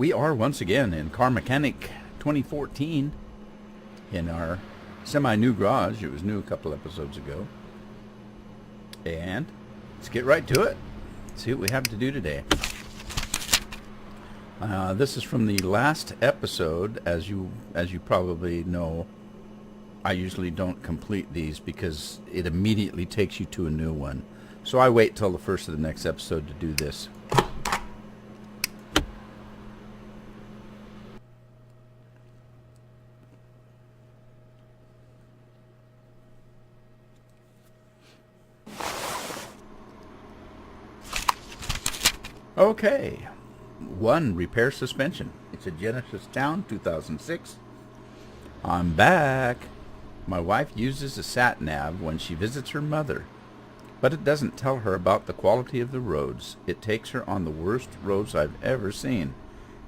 We are once again in Car Mechanic 2014 in our semi-new garage. It was new a couple episodes ago. And let's get right to it. See what we have to do today. This is from the last episode. As you probably know, I usually don't complete these because it immediately takes you to a new one. So I wait till the first of the next episode to do this. Okay, 1, repair suspension. It's a Genesis Town 2006. I'm back. My wife uses a sat-nav when she visits her mother, but it doesn't tell her about the quality of the roads. It takes her on the worst roads I've ever seen.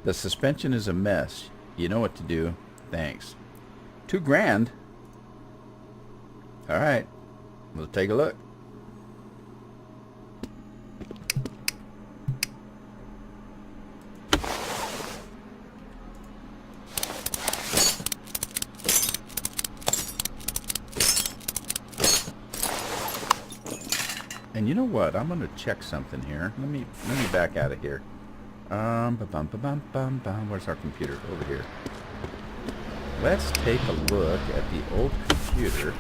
The suspension is a mess. You know what to do. Thanks. $2,000. All right, let's take a look. And you know what? I'm gonna check something here. Let me back out of here. Where's our computer? Over here. Let's take a look at the old computer.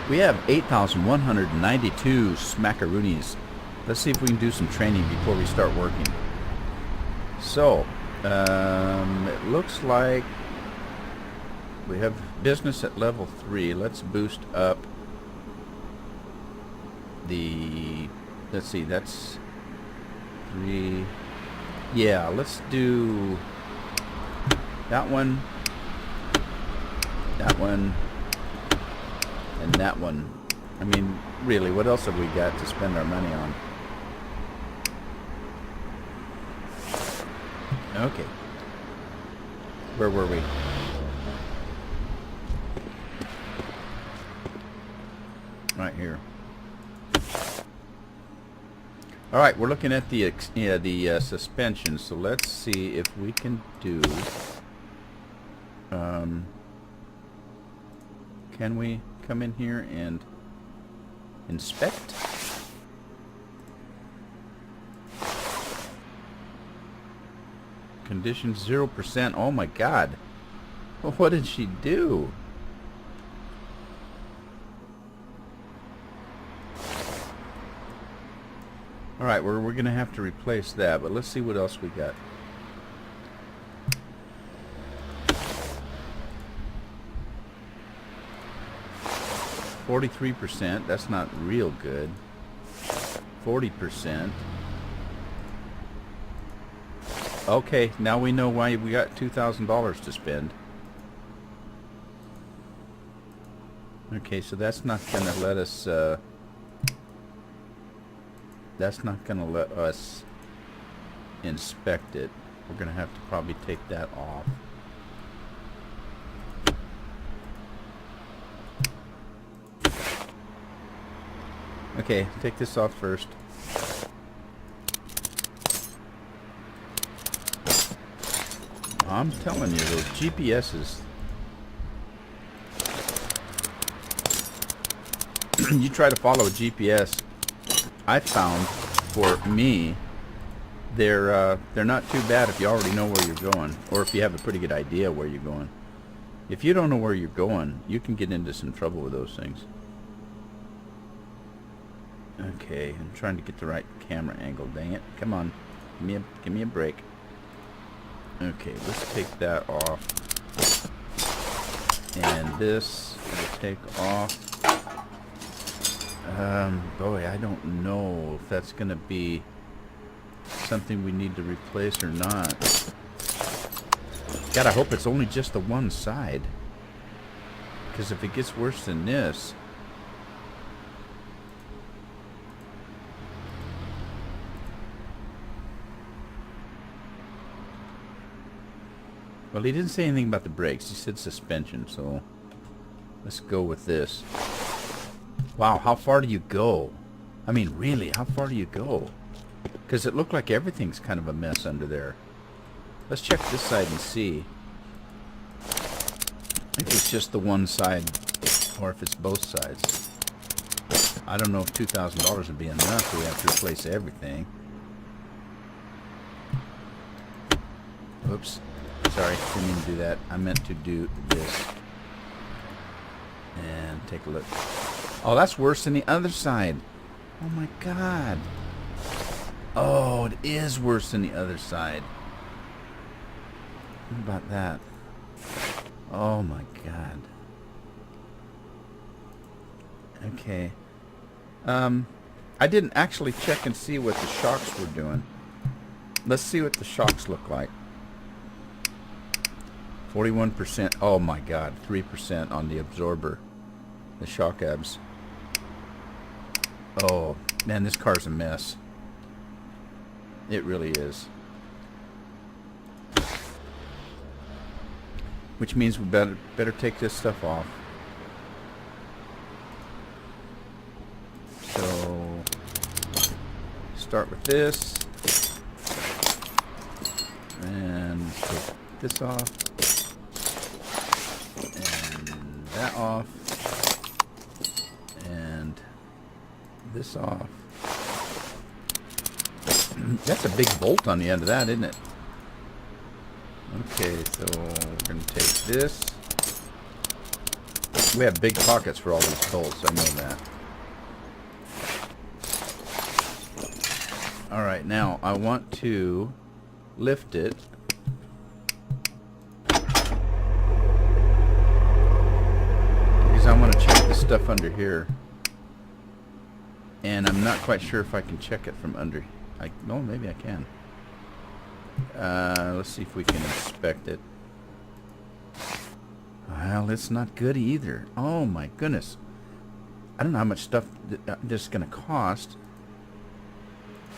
We have 8,192 smackaroonies. Let's see if we can do some training before we start working. So, it looks like we have business at level 3. Let's boost up the, let's see, that's 3. Yeah, let's do that one, and that one. I mean, really, what else have we got to spend our money on? Okay, where were we? Right here. All right, we're looking at the suspension. So let's see if we can do. Can we come in here and inspect? Conditions 0%. Oh my God! What did she do? Alright, we're going to have to replace that, but let's see what else we got. $43%, that's not real good. 40%. Okay, now we know why we got $2,000 to spend. Okay, so that's not going to let us... that's not going to let us inspect it. We're going to have to probably take that off. Okay, take this off first. I'm telling you, those GPSs. You try to follow a GPS. I found, for me, they're not too bad if you already know where you're going, or if you have a pretty good idea where you're going. If you don't know where you're going, you can get into some trouble with those things. Okay, I'm trying to get the right camera angle. Dang it! Come on, give me a break. Okay, let's take that off, and this we'll take off. Boy, I don't know if that's going to be something we need to replace or not. God, I hope it's only just the one side. Because if it gets worse than this... Well, he didn't say anything about the brakes. He said suspension, so let's go with this. Wow, how far do you go? I mean, really, how far do you go? Because it looked like everything's kind of a mess under there. Let's check this side and see if it's just the one side or if it's both sides. I don't know if $2,000 would be enough. We have to replace everything. Oops. Sorry, didn't mean to do that. I meant to do this. And take a look. Oh, that's worse than the other side. Oh my God. Oh, it is worse than the other side. What about that? Oh my God. Okay. I didn't actually check and see what the shocks were doing. Let's see what the shocks look like. 41%. Oh my God. 3% on the absorber. The shock abs. Oh, man, this car's a mess. It really is. Which means we better take this stuff off. So, start with this. And take this off. And that off. And this off. That's a big bolt on the end of that, isn't it? Okay, so we're going to take this. We have big pockets for all these bolts, I know that. Alright, now I want to lift it. Because I want to check the stuff under here. And I'm not quite sure if I can check it from under. No, maybe I can. Let's see if we can inspect it. Well, it's not good either. Oh my goodness. I don't know how much stuff this is going to cost.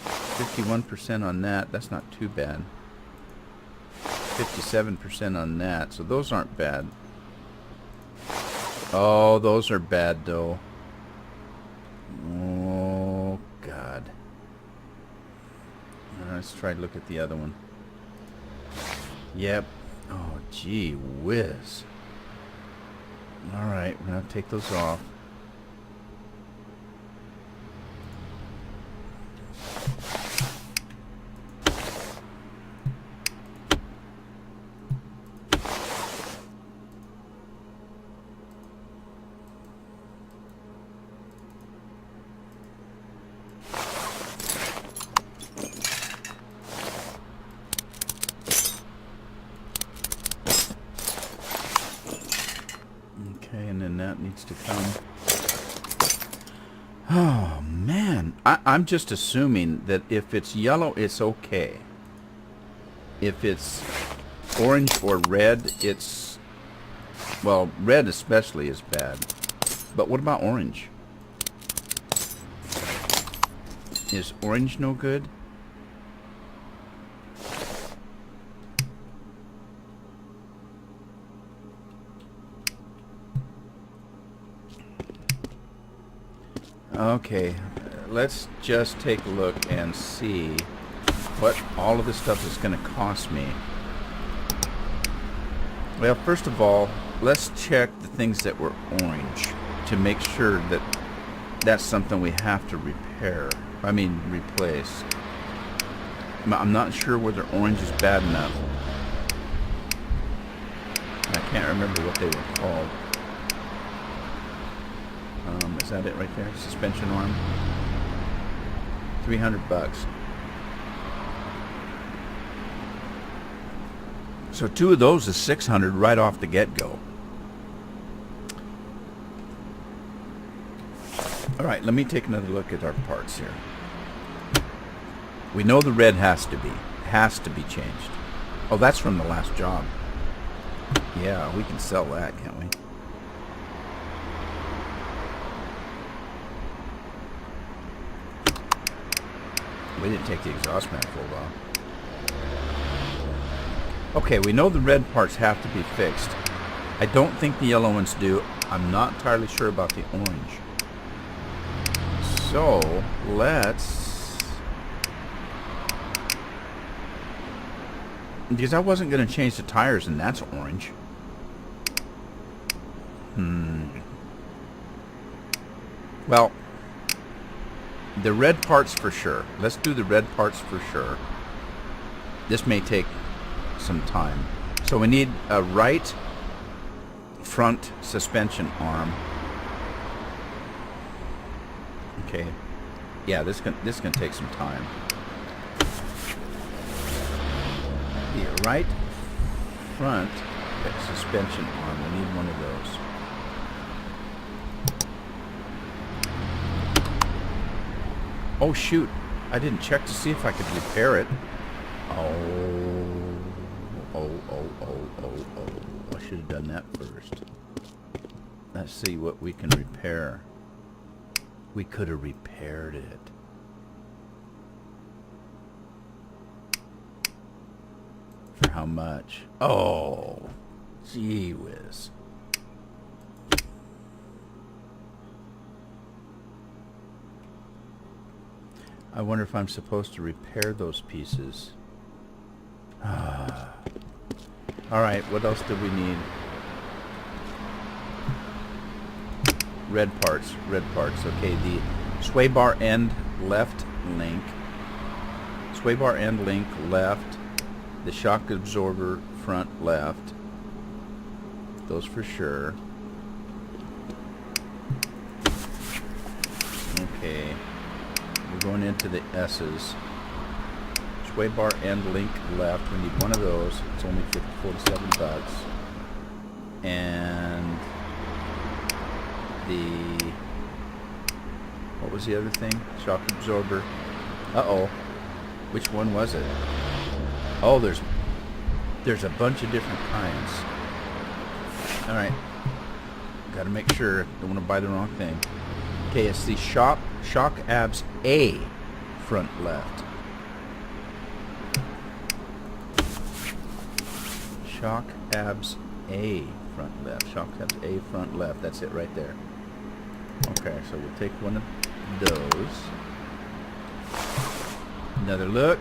51% on that. That's not too bad. 57% on that. So those aren't bad. Oh, those are bad though. Oh God. Let's try to look at the other one. Yep. Oh, gee whiz. Alright, we're going to take those off. And then that needs to come. Oh man, I'm just assuming that if it's yellow it's okay. If it's orange or red, it's, well, red especially is bad. But what about orange? Is orange no good? Okay, let's just take a look and see what all of this stuff is going to cost me. Well, first of all, let's check the things that were orange to make sure that that's something we have to replace. I'm not sure whether orange is bad enough. I can't remember what they were called. Is that it right there? Suspension arm. $300. So 2 of those is $600 right off the get-go. All right, let me take another look at our parts here. We know the red has to be changed. Oh, that's from the last job. Yeah, we can sell that, can't we? We didn't take the exhaust manifold off. Okay, we know the red parts have to be fixed. I don't think the yellow ones do. I'm not entirely sure about the orange. So, let's Because I wasn't going to change the tires, and that's orange. Well, the red parts for sure. Let's do the red parts for sure. This may take some time. So we need a right front suspension arm. Okay. Yeah, this can take some time. The right front suspension arm. We need one of those. Oh shoot! I didn't check to see if I could repair it. Oh! I should have done that first. Let's see what we can repair. We could have repaired it. For how much? Oh! Gee whiz. I wonder if I'm supposed to repair those pieces. Alright, what else do we need? Red parts. Okay, the sway bar end left link. Sway bar end link left. The shock absorber front left. Those for sure. Okay. We're going into the S's. Sway bar end link left. We need one of those. It's only $47. And the... what was the other thing? Shock absorber. Uh-oh. Which one was it? Oh, there's a bunch of different kinds. Alright. Gotta make sure. Don't want to buy the wrong thing. Okay, it's the shock abs A front left. Shock abs A front left. Shock abs A front left. That's it right there. Okay, so we'll take one of those. Another look.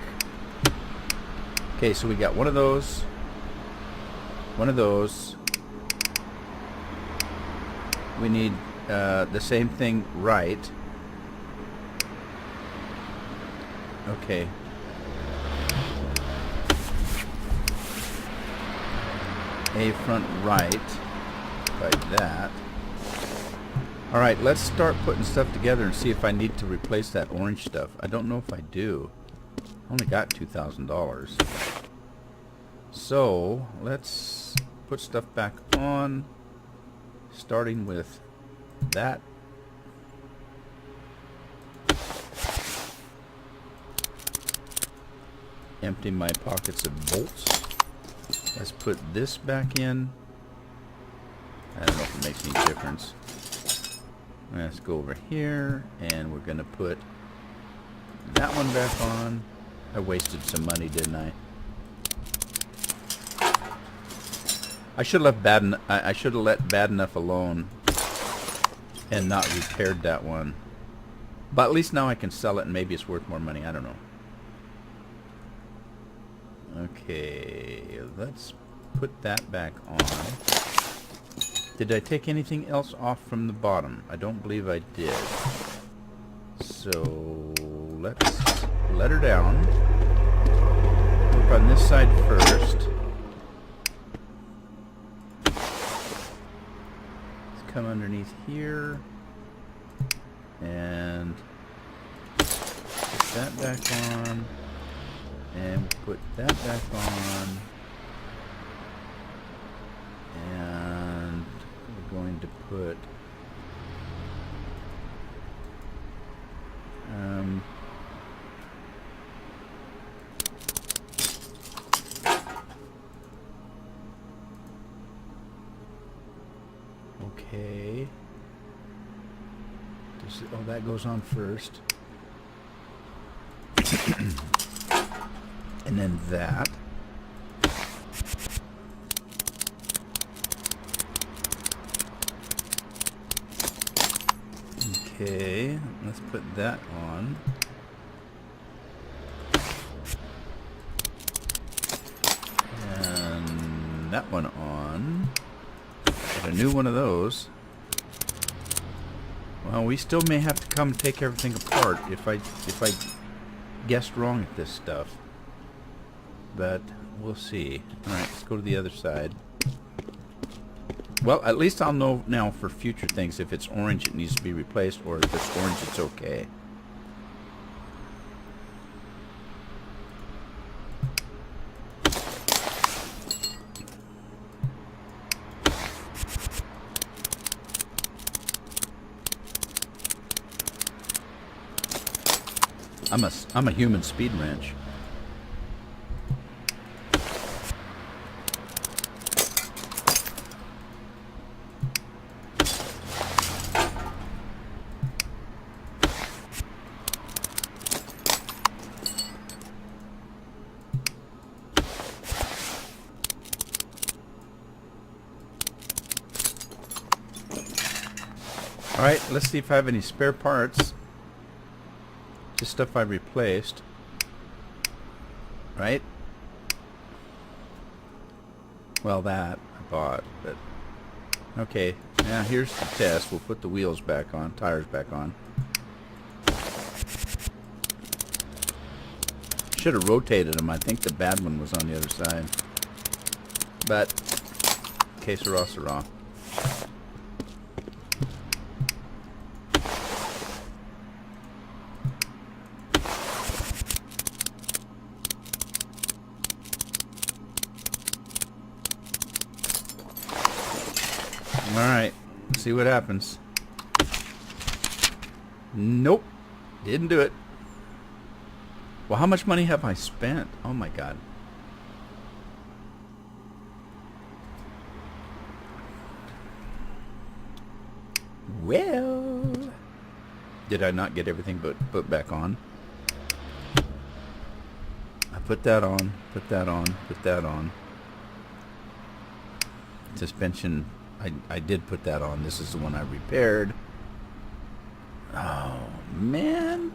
Okay, so we got one of those. One of those. We need the same thing right. Okay. A front right, like that. Alright, let's start putting stuff together and see if I need to replace that orange stuff. I don't know if I do. I only got $2,000. So, let's put stuff back on, starting with that. Empty my pockets of bolts. Let's put this back in. I don't know if it makes any difference. Let's go over here, and we're going to put that one back on. I wasted some money, didn't I? I should have let bad enough alone and not repaired that one. But at least now I can sell it, and maybe it's worth more money. I don't know. Okay, let's put that back on. Did I take anything else off from the bottom? I don't believe I did. So let's let her down. Work on this side first. Let's come underneath here and put that back on. And put that back on. And we're going to put okay. Oh, that goes on first. And then that. Okay, let's put that on. that one on. Get a new one of those. Well, we still may have to come take everything apart if I guessed wrong at this stuff. But we'll see. Alright, let's go to the other side. Well, at least I'll know now for future things if it's orange it needs to be replaced, or if it's orange it's okay. I'm a human speed wrench. Alright, let's see if I have any spare parts. Just stuff I replaced. Right? Well, that I bought, but... Okay, now here's the test. We'll put the wheels back on, tires back on. Should have rotated them. I think the bad one was on the other side. But, que sera, sera. Alright, see what happens. Nope, didn't do it. Well, how much money have I spent? Oh my god. Well, did I not get everything put back on? I put that on, put that on, put that on. Suspension, I did put that on. This is the one I repaired. Oh, man.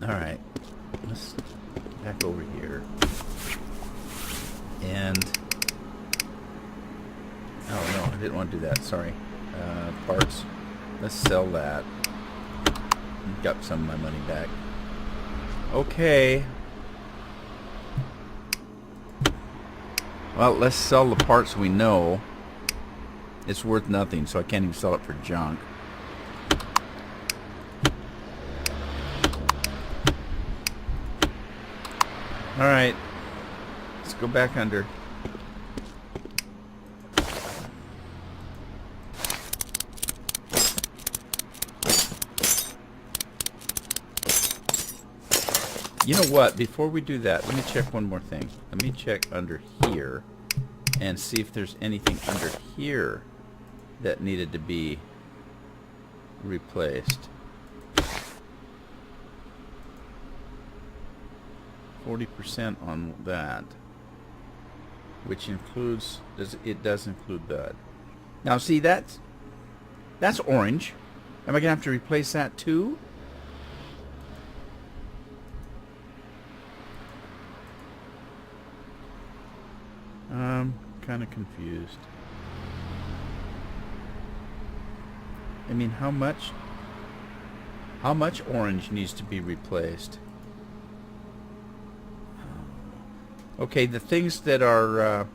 Alright. Let's back over here. And... oh, no, I didn't want to do that. Sorry. Parts. Let's sell that. Got some of my money back. Okay. Well, let's sell the parts we know. It's worth nothing, so I can't even sell it for junk. Alright. Let's go back under. You know what? Before we do that, let me check one more thing. Let me check under here and see if there's anything under here that needed to be replaced. 40% on that, which includes, it does include that. Now see, that's orange. Am I gonna have to replace that too? I'm kind of confused. I mean, how much orange needs to be replaced? Okay, the things that are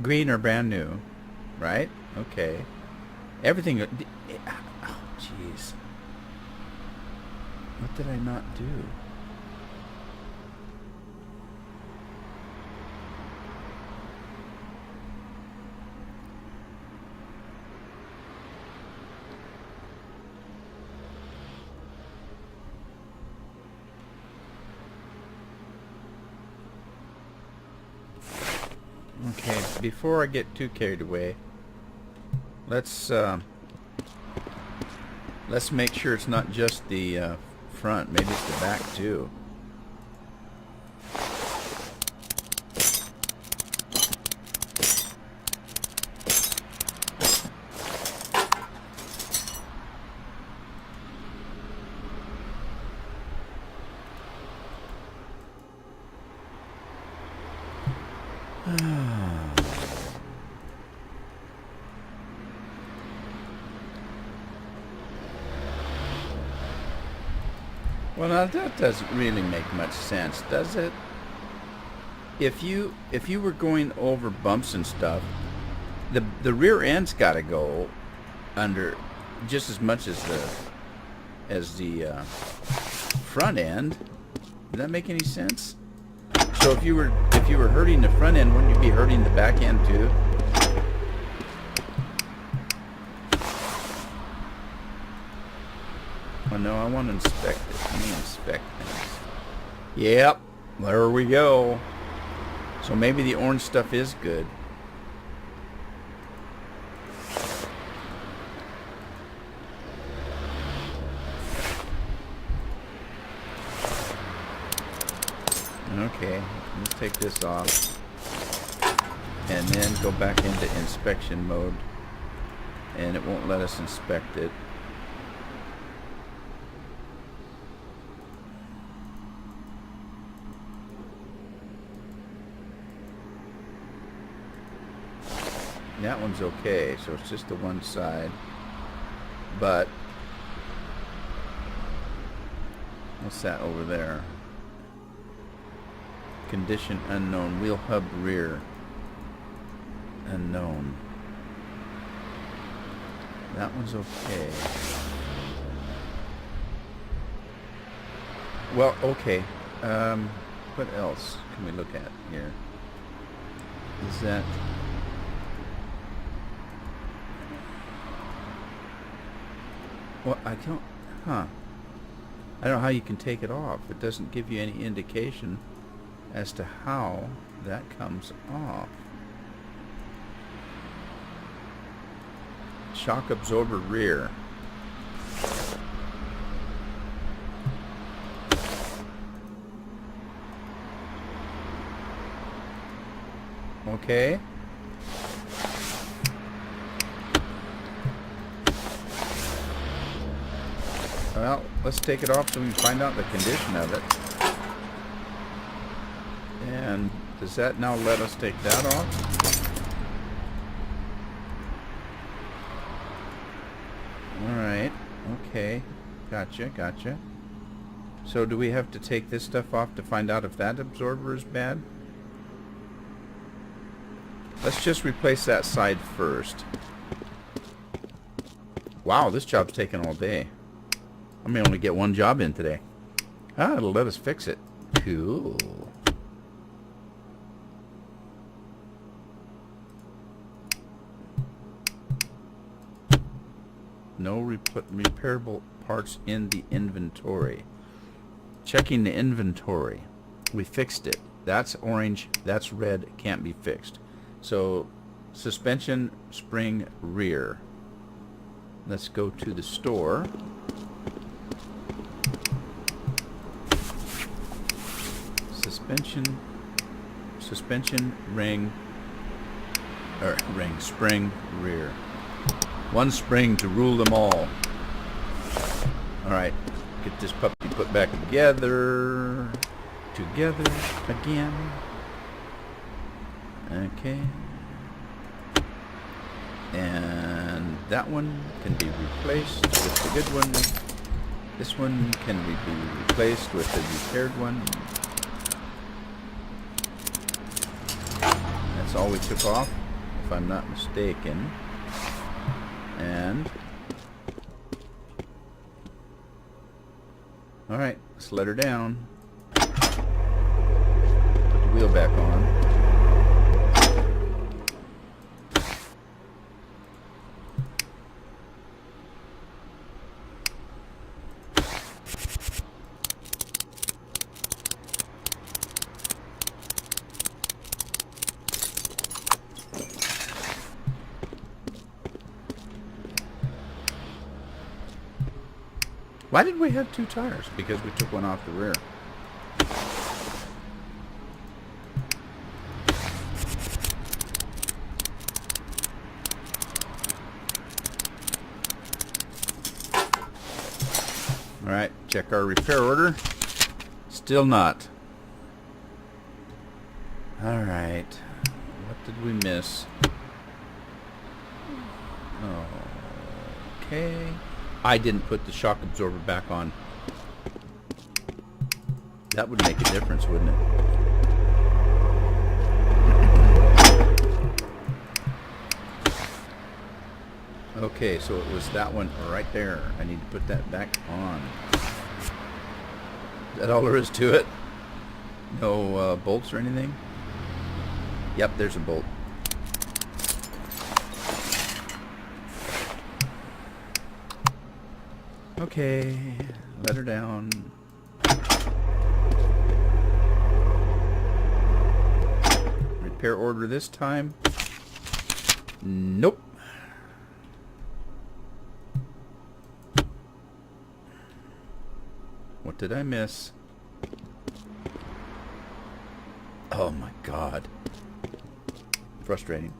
green are brand new, right? Okay. Everything... oh, jeez. What did I not do? Okay, before I get too carried away, let's make sure it's not just the front. Maybe it's the back too. Well, now that doesn't really make much sense, does it? If you were going over bumps and stuff, the rear end's got to go under just as much as the front end. Does that make any sense? So if you were hurting the front end, wouldn't you be hurting the back end too? Oh no, I want to inspect it. Let me inspect things. Yep, there we go. So maybe the orange stuff is good. Okay, let's take this off and then go back into inspection mode, and it won't let us inspect it. That one's okay, so it's just the one side. But what's that over there? Condition unknown. Wheel hub rear unknown. That one's okay. Well, okay. What else can we look at here? Is that... Well, I don't... I don't know how you can take it off. It doesn't give you any indication as to how that comes off. Shock absorber rear. Okay. Well, let's take it off so we can find out the condition of it. And does that now let us take that off? Alright, okay. Gotcha. So do we have to take this stuff off to find out if that absorber is bad? Let's just replace that side first. Wow, this job's taking all day. I may only get one job in today. It'll let us fix it. Cool. No repairable parts in the inventory. Checking the inventory. We fixed it. That's orange. That's red. Can't be fixed. So, suspension spring rear. Let's go to the store. Suspension ring, spring rear. One spring to rule them all. Alright, get this puppy put back together again. Okay. And that one can be replaced with the good one. This one can be replaced with the repaired one. That's all we took off, if I'm not mistaken. And alright, let's let her down. Put the wheel back on. Why did we have two tires? Because we took one off the rear. Alright, check our repair order. Still not. Alright. What did we miss? Okay. I didn't put the shock absorber back on. That would make a difference, wouldn't it? Okay, so it was that one right there. I need to put that back on. Is that all there is to it? No bolts or anything? Yep, there's a bolt. Okay, let her down. Repair order this time. Nope. What did I miss? Oh my God. Frustrating.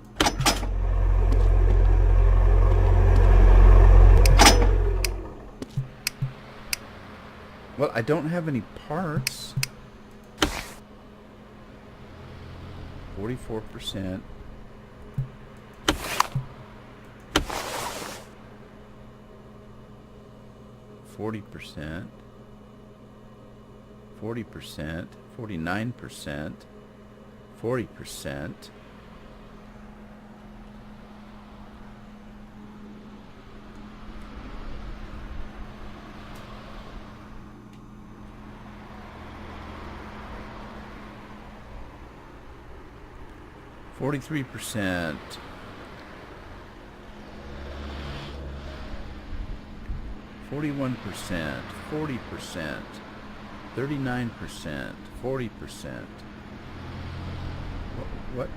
Well, I don't have any parts. 44%. 40%. 40%. 49%. 40%. %. 41%, 40%, 39%, 40%. What?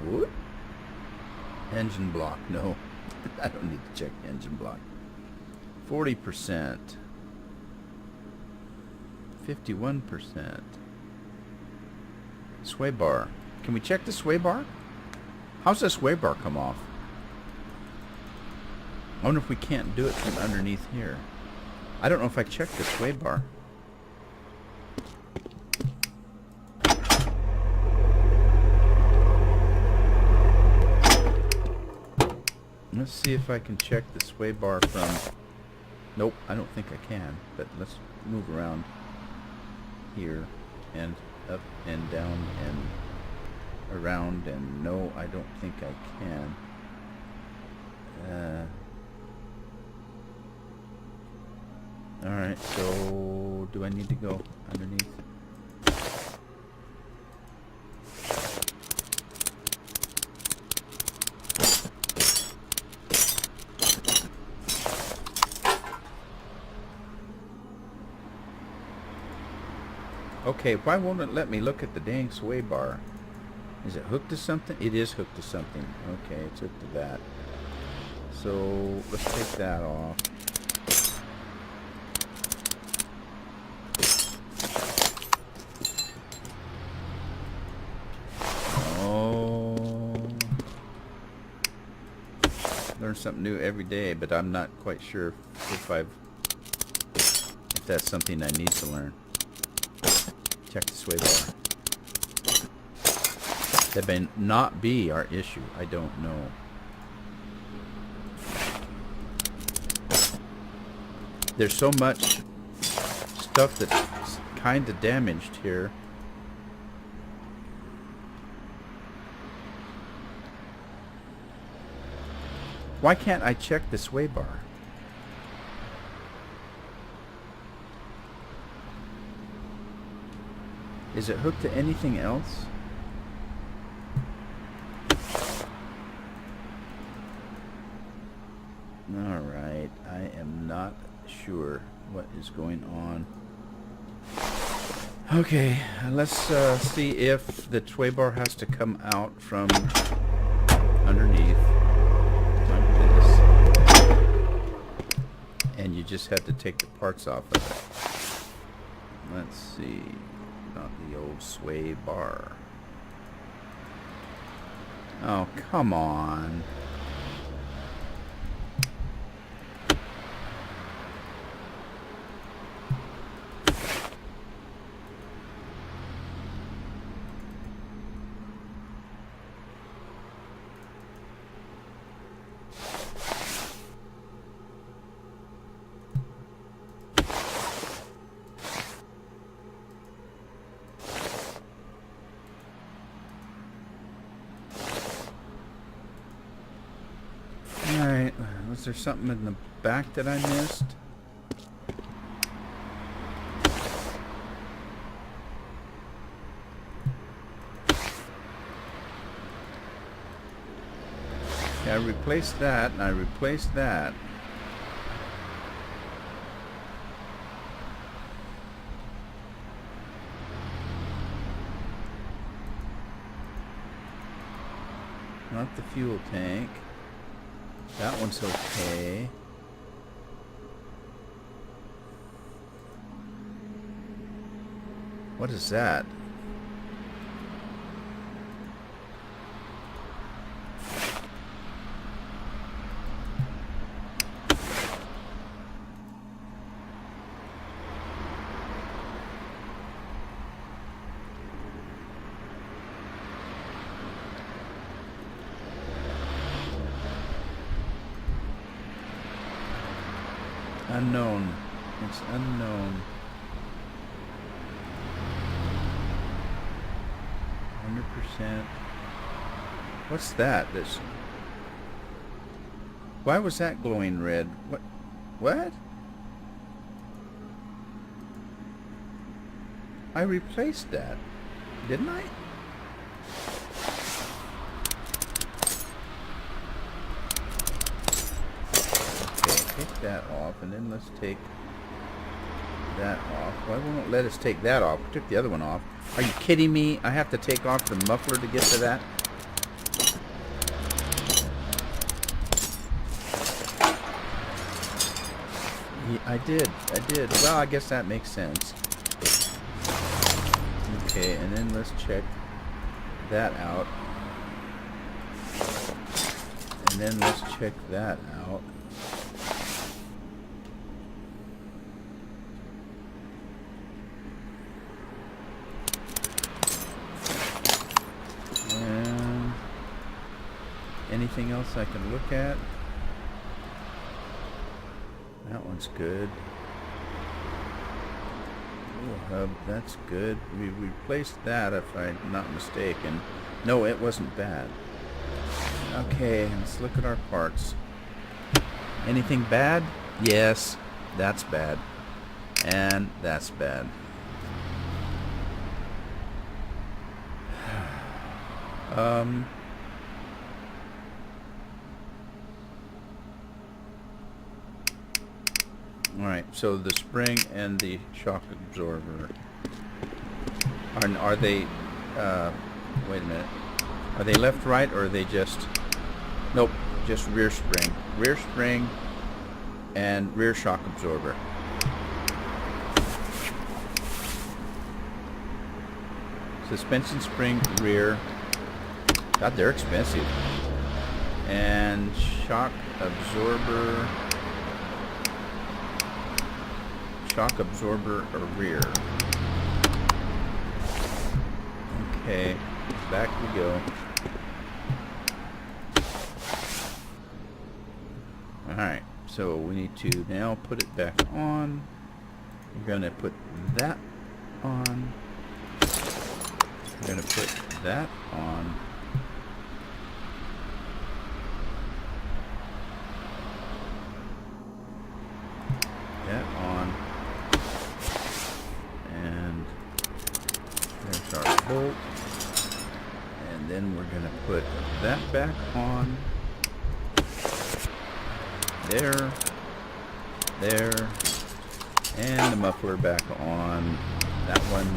Wood? Engine block, no. I don't need to check the engine block. 40%, 51%. Sway bar. Can we check the sway bar? How's the sway bar come off? I wonder if we can't do it from underneath here. I don't know if I checked the sway bar. Let's see if I can check the sway bar from... Nope, I don't think I can. But let's move around here and up and down and around, and no, I don't think I can. Alright, so do I need to go underneath? Okay, why won't it let me look at the dang sway bar? Is it hooked to something? It is hooked to something. Okay, it's hooked to that. So let's take that off. Oh, learn something new every day, but I'm not quite sure if that's something I need to learn. Check the sway bar. That may not be our issue. I don't know. There's so much stuff that's kind of damaged here. Why can't I check the sway bar? Is it hooked to anything else? Alright, I am not sure what is going on. Okay, let's see if the sway bar has to come out from underneath like this. And you just have to take the parts off of it. Let's see. Not the old sway bar. Oh, come on. Was there something in the back that I missed? Yeah, I replaced that, and I replaced that. Not the fuel tank. That one's okay. What is that? Unknown. It's unknown. 100%. What's that? This. Why was that glowing red? What? What? I replaced that, didn't I? Take that off, and then let's take that off. Why won't it let us take that off? We took the other one off. Are you kidding me? I have to take off the muffler to get to that? Yeah, I did. Well, I guess that makes sense. Okay, and then let's check that out. And then let's check that out. Anything else I can look at? That one's good. Ooh, hub, that's good. We replaced that, if I'm not mistaken. No, it wasn't bad. Okay, let's look at our parts. Anything bad? Yes, that's bad. And that's bad. Alright, so the spring and the shock absorber. Are they, wait a minute. Are they left, right, or are they just, nope, just rear spring. Rear spring and rear shock absorber. Suspension spring, rear. God, they're expensive. And shock absorber. Shock absorber or rear. Okay, back we go. Alright, so we need to now put it back on. We're going to put that on. We're going to put that on. That on. And there's our bolt. And then we're going to put that back on. There. There. And the muffler back on. That one.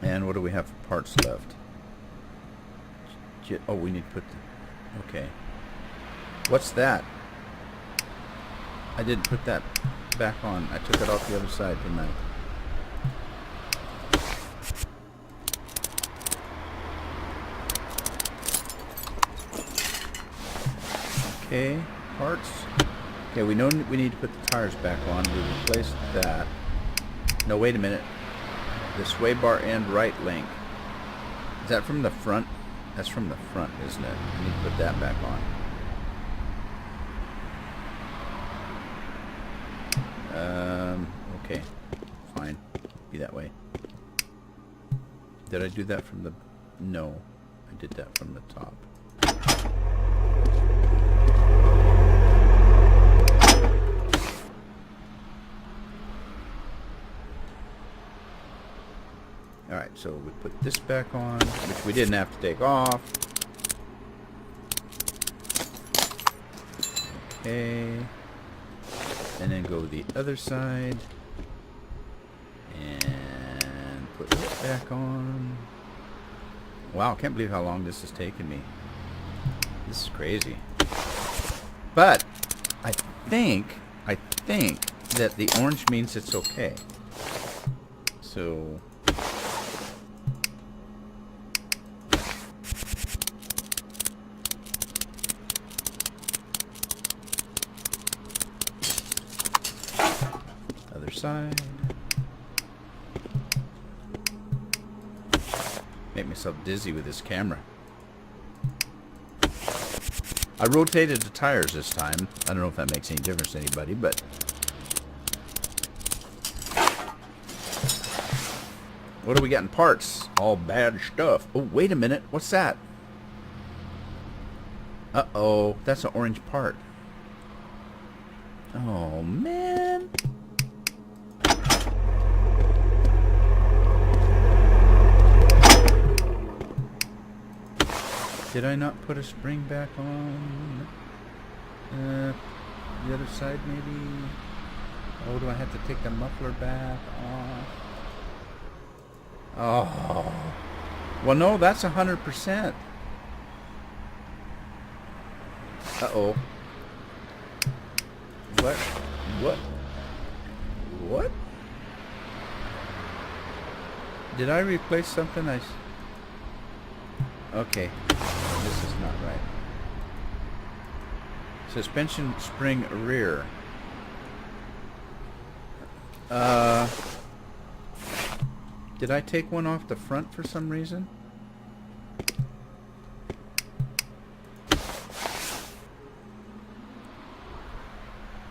And what do we have for parts left? Oh, we need to put the... Okay. What's that? I didn't put that back on. I took it off the other side, didn't I? Okay, parts. Okay, we know we need to put the tires back on. We replaced that. No, wait a minute. The sway bar end right link. Is that from the front? That's from the front, isn't it? We need to put that back on. Okay, fine. Be that way. Did I do that from the... No, I did that from the top. Alright, so we put this back on, which we didn't have to take off. Okay. And then go to the other side. And put this back on. Wow, I can't believe how long this has taken me. This is crazy. But I think that the orange means it's okay. So other side. Make myself dizzy with this camera. I rotated the tires this time. I don't know if that makes any difference to anybody, but what do we got in parts? All bad stuff. Oh, wait a minute. What's that? Uh-oh. That's an orange part. Oh, man. Did I not put a spring back on? The other side, maybe? Oh, do I have to take the muffler back off? Oh. Well, no, that's 100%. Uh-oh. What? Did I replace something? Okay. This is not right. Suspension spring rear. Did I take one off the front for some reason?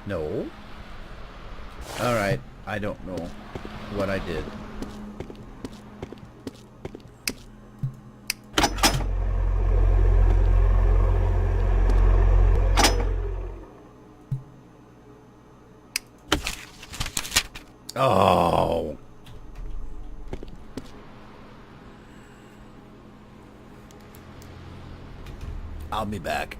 No. Alright, I don't know what I did. Oh. I'll be back.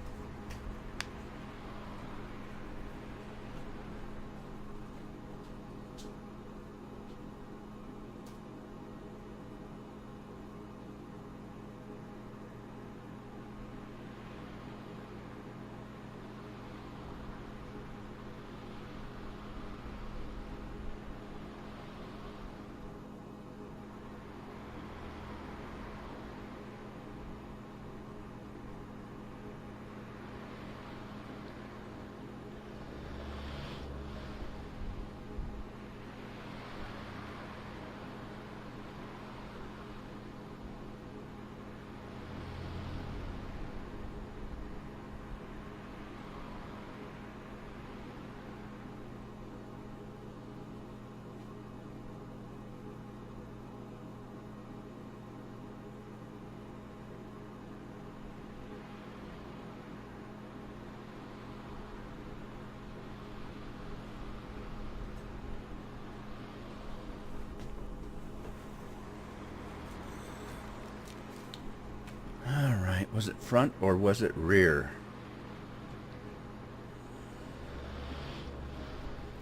Was it front or was it rear?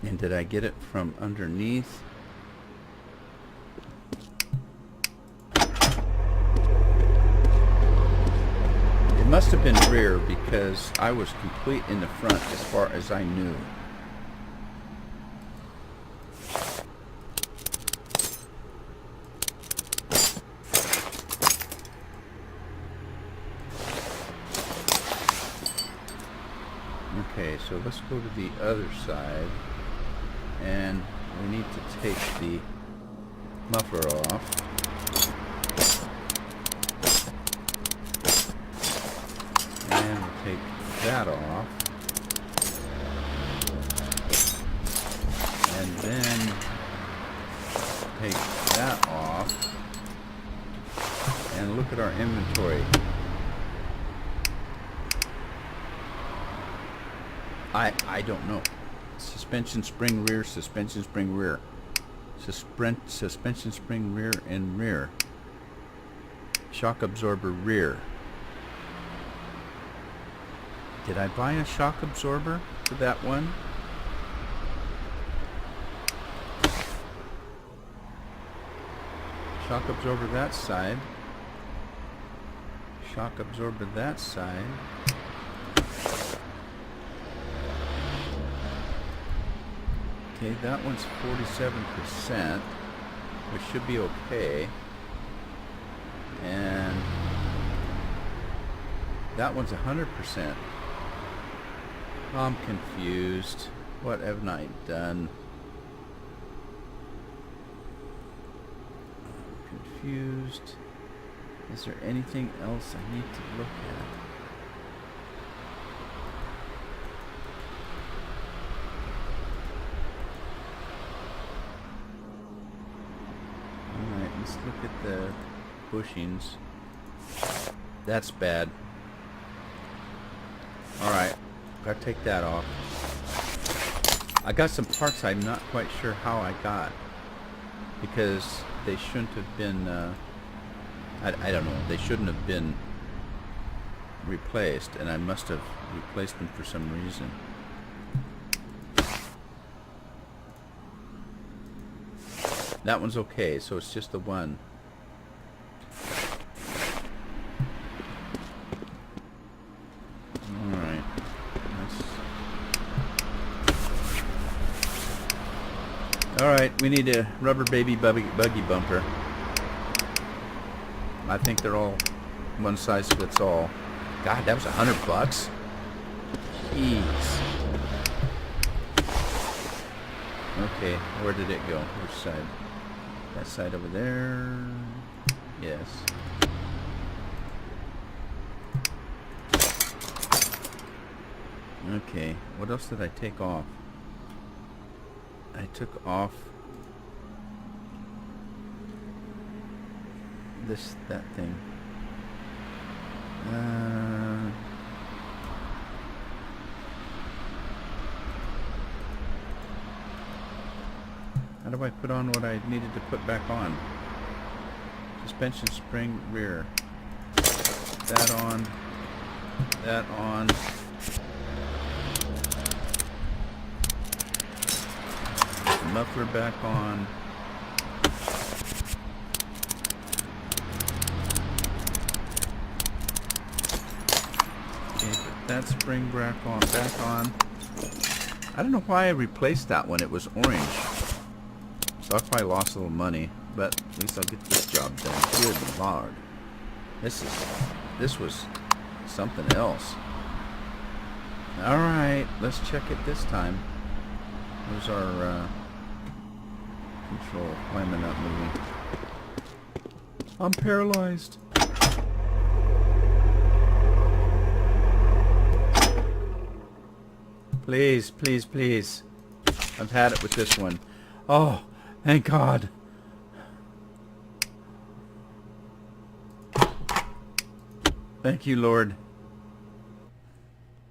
And did I get it from underneath? It must have been rear because I was complete in the front as far as I knew. Okay, so let's go to the other side, and we need to take the muffler off. And we'll take that off. And then take that off. at our inventory. I don't know. Suspension spring rear, suspension spring rear. Suspension spring rear and rear. Shock absorber rear. Did I buy a shock absorber for that one? Shock absorber that side. Shock absorber that side. Okay, that one's 47%, which should be okay. And that one's 100%. I'm confused. What have I done? I'm confused. Is there anything else I need to look at? Alright, let's look at the bushings. That's bad. Alright, gotta take that off. I got some parts I'm not quite sure how I got, because they shouldn't have been I don't know, they shouldn't have been replaced, and I must have replaced them for some reason. That one's okay, so it's just the one. Alright. Alright, we need a rubber baby buggy bumper. I think they're all one size fits all. God, that was $100. Jeez. Okay, where did it go? Which side? That side over there. Yes. Okay, what else did I take off? I took off that thing. How do I put on what I needed to put back on? Suspension spring rear. That on. That on. Muffler back on. Okay, put that spring back on. I don't know why I replaced that one. It was orange. So I probably lost a little money, but at least I'll get this job done. Good Lord. This was something else. Alright, let's check it this time. There's our control. Why am I not moving? I'm paralyzed. Please, please, please. I've had it with this one. Oh, thank God. Thank you, Lord.